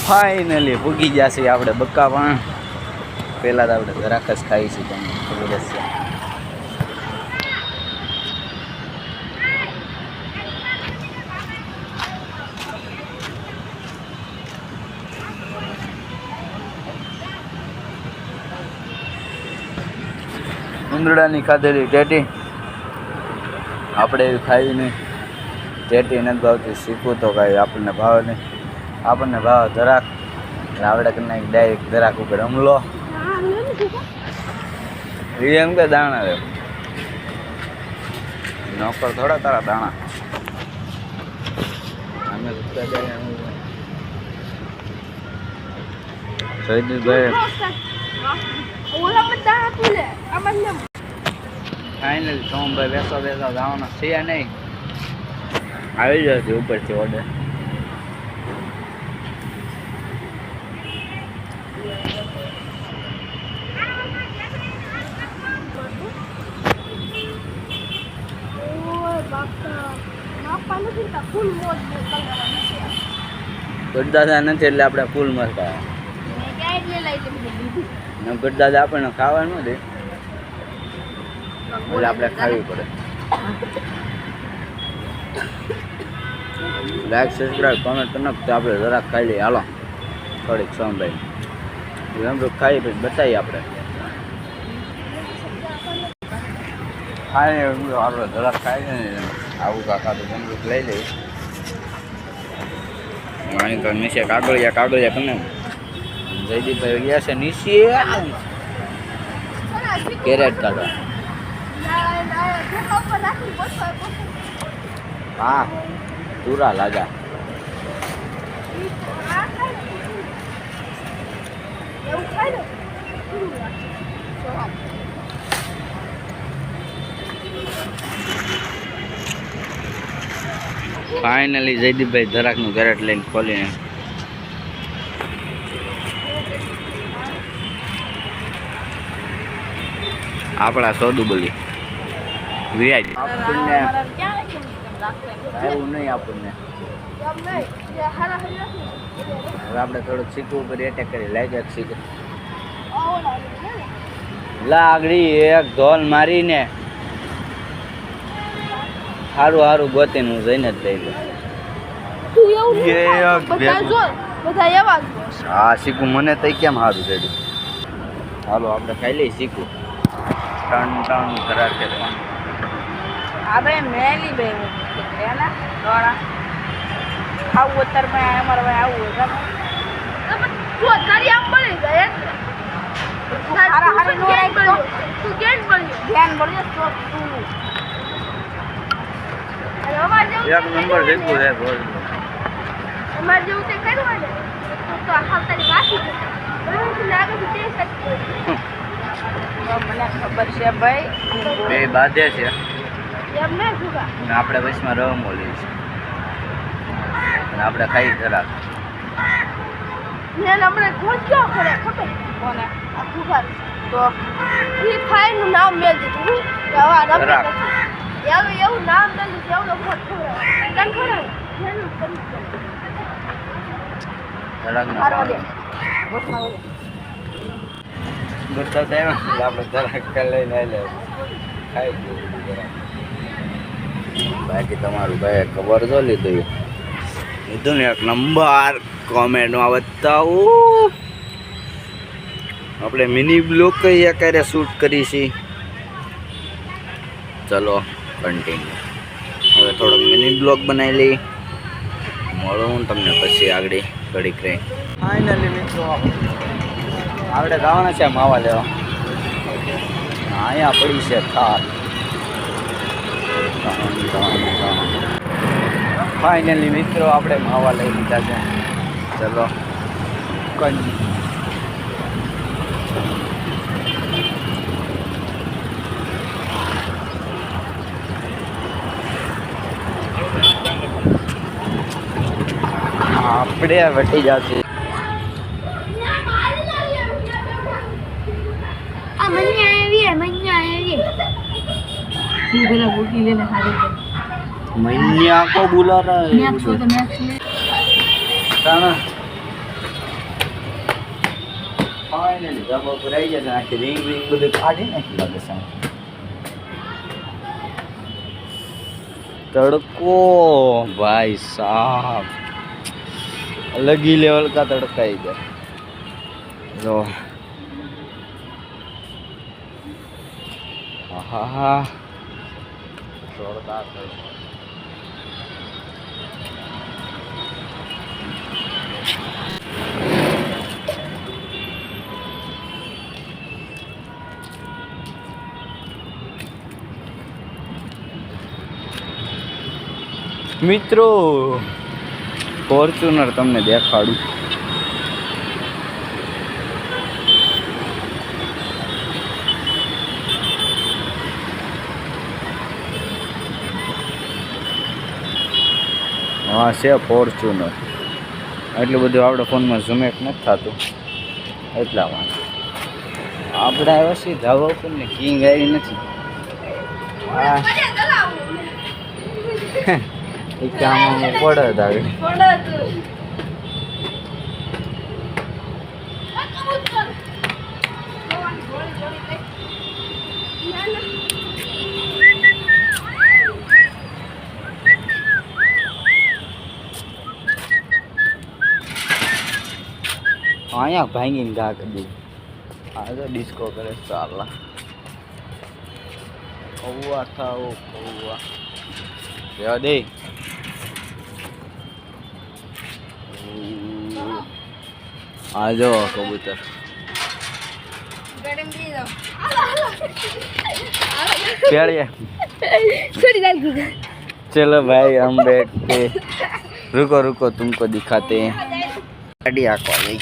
Finally પૂગી ગયા છીએ આપણે બક્કા પણ. પહેલાં તો આપણે જરાક જ ખાઈ છીએ, તમને ખબર જ છે. ઉંદરડાની ખાધેલી ટેટી આપણે એવી ખાવી નહીં. ટેટી નથી ભાવતી, શીખવું તો કાંઈ આપણને ભાવે નહીં. આપણને ભાવ જરાક એટલે આપણે કરી નાખી ડાયરેક્ટ જરાક ઉપર હમલો. એ એમ કે દાણા રે નોકર થોડા તારા દાણા. અમે જયદીપભાઈ ફાઇનલ સોમભાઈ બેસો જવાના છે નહીં. આવી જશે ઉપરથી ઓર્ડર. ગઢદાદા નથી એટલે આપણે ફૂલ મસ્તા. ગઢદાદા આપણને ખાવાનું દે એટલે આપણે ખાવી પડે. લાઈક સબસ્ક્રાઈબ કોમેન્ટ કરી નાખ તો આપણે જરાક ખાઈ લઈએ. હાલો થોડીક સોમભાઈ એમ તો ખાઈ પછી બતાવીએ આપણે. ખાઈ આપણે જરાક ખાઈ ને આવું કાકા તો જમરૂક લઈ લઈએ. માણી તો નીચે કાગળિયા કરીને જયદીપભાઈ ગયા છે નીચે કેરેટ કાઢવા. હા પૂરા લાગા. ફાઇનલી જયદીપભાઈ જરાકનું કેરેટ લઈને ખોલીને આપણા સોદું બોલી વ્યાજ આપણને એવું નહીં. આપણને હવે આપણે થોડુંક શીખવું ઉપર એટેક કરી લાગ્યા શીખે લાગડી એક ધોલ મારીને સારું ગોતીને હું જઈને જ લઈ લઉં. હા શીખવું મને તો કેમ સારું થયું. હાલો આપણે ખાઈ લઈએ શીખવું. ટન કરાટે આપણે મેલી બે લેલા દોડા આવું અત્યારે મેં અમારે ભાઈ આવું તું તારી આમ બની જાય સારા હારી નો તું કેમ બની ધ્યાન બની તો તું અરે અમાર જેવું એક નંબર દેખું છે રોજ અમાર જેવું તે કર્યું ને તો હાલ તારી બાકી છે મને લાગે છે તે સચ્ચું મને ખબર છે ભાઈ બે બાધે છે એમને જુગા આપણે વચમાં રવ મોલી છે અને આપણે ખાઈ જરાક ને હમણે કોણ ક્યાં કરે ખબર કોને આ જુગા તો ફ્રી ફાયર નું નામ મેલ દીધું કે આવા રમે એવું નામ દે જેવું ફોટ ખબર તન ખબર જેનું કરી જરાક ના બતા દે આપણે જરાક લઈને લે ખાઈ જરાક. બાકી તમારું ભાઈ ખબર તો લીધું ને એક નંબર કોમેન્ટમાં બતાવું. આપણે મિની બ્લોગ કઈ ક્યારે શૂટ કરી છે. ચલો કન્ટિન્યુ. હવે થોડોક મિની બ્લોગ બનાવી લઈ. મળું હું તમને પછી આગળ ઘડીક રહી. ફાઇનલી મિત્રો આપણે જવાના છે માવા લેવા. અહીંયા પડી છે થાર. ફાઇનલી મિત્રો આપણે માવા લઈ લીધા છે. ચલો આપણે વટી જશે. मैंने को बुला रहा है ફાઇનલી ધાબા ઉપર આવી ગયા છે. આખી રિંગ બધું કાઢી નાખી લાગે છે. तड़को भाई साहब अलग ही लेवल का तड़का इधर लो. हाँ जोरदार तड़को. મિત્રો ફોર્ચ્યુનર તમને દેખાડું. હા છે ફોર્ચ્યુનર. એટલું બધું આપણે ફોનમાં ઝુમેટ નથી થતું એટલા માટે આપણે આવ્યા છીએ ધાબા ઉપર ને કિંગ આવી નથી. હા એ કામ પડે આગળ. અહીંયા ભાંગીને ઘા કરી દીધું. આ તો ડિસ્કો કરે ચાલા. કૌવા થાઓ કૌવા રેવા દે. આ જો કબૂતર चलो भाई हम बैठते. रुको रुको तुमको दिखाते हैं. गाड़ी आको गई.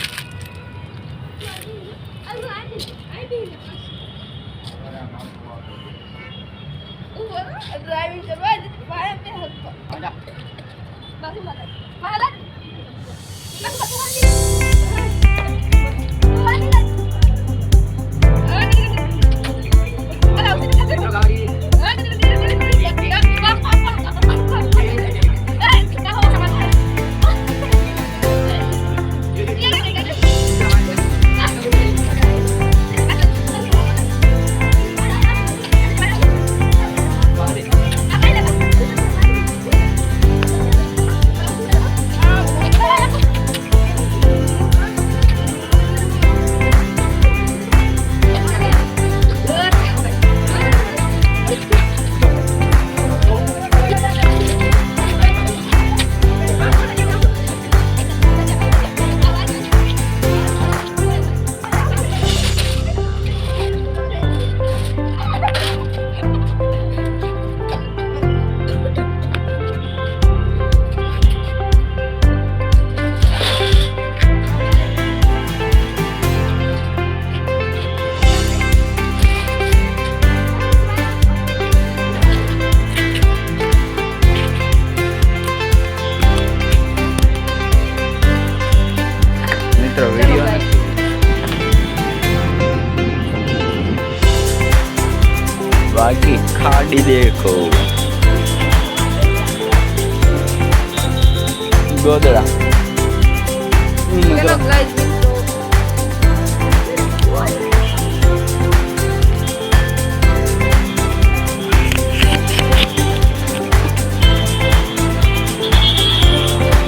ड्राइविंग करवा वीडियो बाकी खाड़ी देखो गोदड़ा. चलो गाइस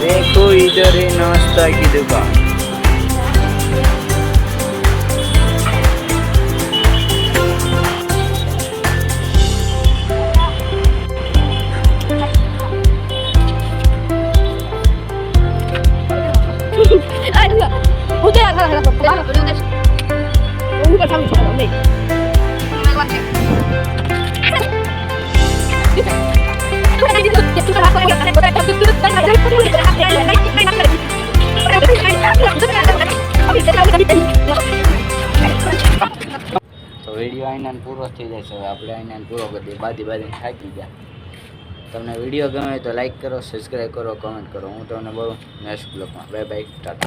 देखो इधर है नाश्ता की दुकान. તો વિડીયો આઈને પૂરો થઈ જાય છે. આપણે આઈને પૂરો કરી દઈએ. બાદી થાકી ગયા. તમને વિડીયો ગમે તો લાઈક કરો, સબસ્ક્રાઈબ કરો, કમેન્ટ કરો. હું તમને બોલું નેક્સ્ટ બ્લોગમાં. Bye bye, Tata.